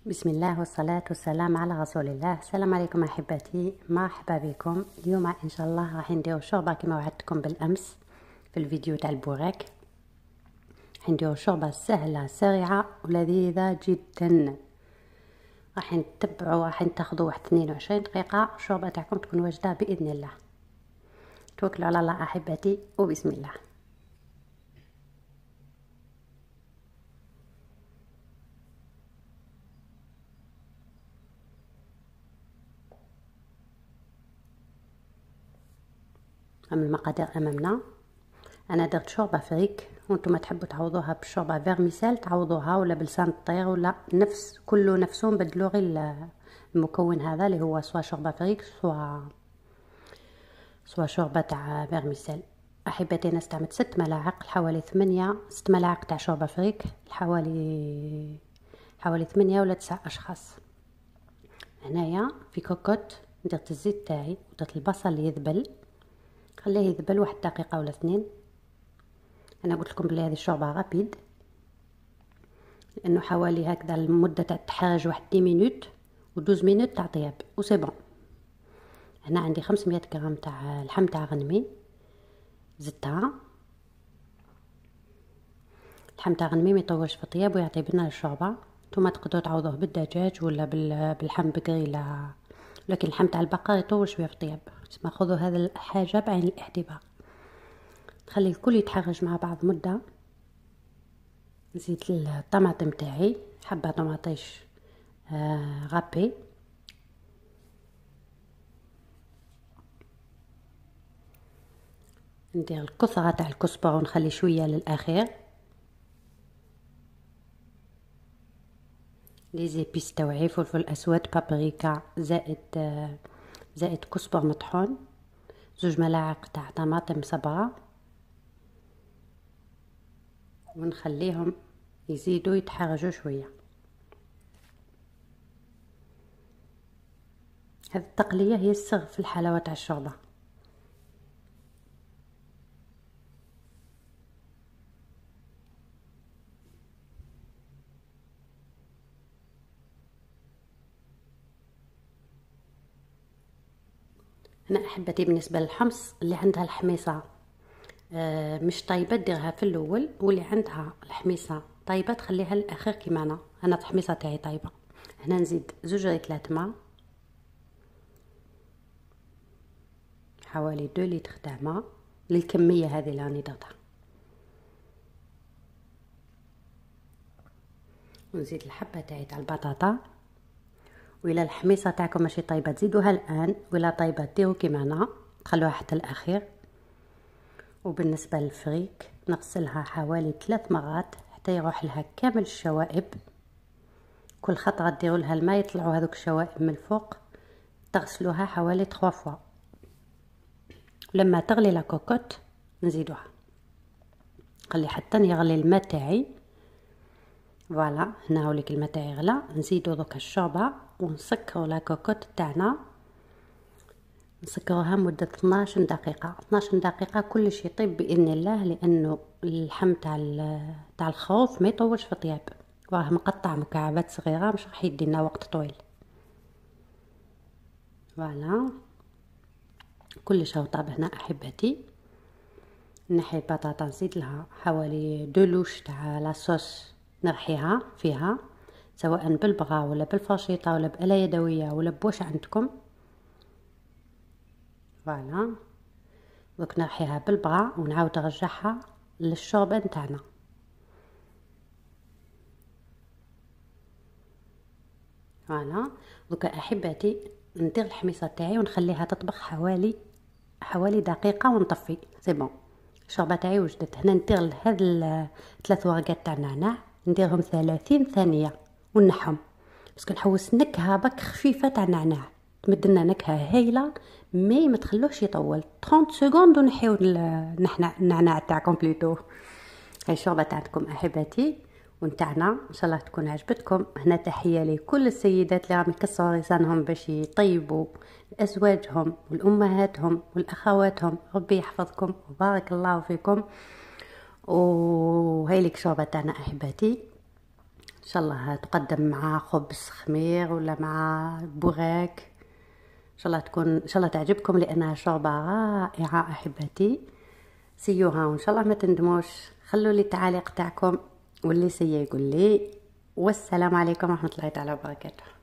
بسم الله والصلاة والسلام على رسول الله. السلام عليكم احبتي، مرحبا بكم. اليوم ان شاء الله راح نديرو شوربه كما وعدتكم بالامس في الفيديو تاع البوراك. راح نديرو شوربه سهله سريعه ولذيذه جدا. راح نتبعوا، راح تاخذوا واحد 22 دقيقه الشوربه تاعكم تكون واجده باذن الله. توكلوا على الله احبتي وبسم الله. المقادير امامنا. انا درت شوربه فريك، وانتم تحبوا تعوضوها بالشوربه فيرميسيل تعوضوها، ولا بلسان الطير، ولا كله نفسهم. بدلوا غير المكون هذا اللي هو سوا شوربه فريك سوا شوربه تاع فيرميسيل. احبتي انا استعملت 6 ملاعق حوالي 6 ملاعق تاع شوربه فريك حوالي 8 ولا 9 اشخاص. هنايا في كوكوت درت الزيت تاعي ودرت البصل اللي يذبل، خليه يذبل واحد دقيقه ولا 2. انا قلت لكم بلي هذه الشوربه رابيد، لانه حوالي هكذا المده تاع التحريج واحد 10 مينوت و12 مينوت تاع طياب وسي بون. هنا عندي 500 غرام تاع لحم تاع غنمي، زدتها. اللحم تاع غنمي ما يطولش في الطياب ويعطي بنا الشوربه. نتوما تقدروا تعوضوه بالدجاج ولا باللحم بقري، لكن اللحم تاع البقر يطول شويه في الطياب. تسمى خذوا هذا الحاجه بعين الاعتبار. تخلي الكل يتحرج مع بعض مده. نزيد الطماطم تاعي، حبه طماطيش غابي، ندير الكثره تاع الكزبره ونخلي شويه للاخير. لي زيبيس تاوعي، فلفل اسود، بابريكا، زائد كزبر مطحون، 2 ملاعق تاع طماطم صبرا، ونخليهم يزيدوا يتحرجوا شويه. هذه التقليه هي السر في الحلاوه تاع الشوربه. هنا احبتي بالنسبه للحمص، اللي عندها الحميصه مش طيبه ديرها في الاول، واللي عندها الحميصه طيبه تخليها للاخر كيما انا الحميصه تاعي طيبه. هنا نزيد 2 ريطلات ماء، حوالي 2 لتر تاع ماء للكميه هذه اللي راني درتها. ونزيد الحبه تاعي تاع البطاطا. وإلا الحميصه تاعكم ماشي طيبه تزيدوها الان، ولا طيبه ديروا كيما انا تخلوها حتى الاخير. وبالنسبه للفريك نغسلها حوالي 3 مرات حتى يروح لها كامل الشوائب. كل خطره ديروا لها الماء يطلعوا هذوك الشوائب من الفوق، تغسلوها حوالي 3 فوا. لما تغلي لا كوكوت نزيدوها، خلي حتى يغلي الماء تاعي. فوالا هنا هوليك الماء تاعي غلا. نزيدو دوك الشوربه ونسكروا لا كوكوت تاعنا، نسكروها مده 12 دقيقه. 12 دقيقه كلش يطيب باذن الله، لانه اللحم تاع الخروف ما يطولش في الطياب، وراه مقطع مكعبات صغيره، مش راح يدينا وقت طويل. فوالا كلش هو طاب هنا احبتي. نحي البطاطا نزيد لها حوالي 2 لوش تاع لاصوص نرحيها فيها، سواء بالبغا ولا بالفرشيطه ولا بآلة يدويه ولا بواش عندكم. فوالا دوك نرحيها بالبغا ونعاود نرجعها للشوربه نتاعنا. فوالا دوك احبتي ندير الحميصه تاعي ونخليها تطبخ حوالي دقيقه ونطفي. سي بون الشوربه تاعي وجدت. هنا ندير هاد 3 ورقات تاع النعناع، نديرهم 30 ثانيه ونحهم، باسكو نحوس نكهه بك خفيفه تاع النعناع تمد لنا نكهه هايله. ما تخلوش يطول 30 سكوند ونحيو النعناع تاعكم بليتو. هاي الشوربه تاعكم احبتي ونتاعنا ان شاء الله تكون عجبتكم. هنا تحيه لكل السيدات اللي راهم يكسروا لسانهم باش يطيبوا لازواجهم والامهاتهم والاخواتهم. ربي يحفظكم وبارك الله فيكم. وهاي لك شوربه تاعنا احبتي، ان ان شاء الله تقدم مع خبز خمير ولا مع بوراك. ان شاء الله تكون، ان شاء الله تعجبكم لانها شوربه رائعه احبتي. سيوها وان شاء الله ما تندموش. خلوا لي التعاليق تاعكم واللي سي يقول لي. والسلام عليكم ورحمه الله تعالى وبركاته.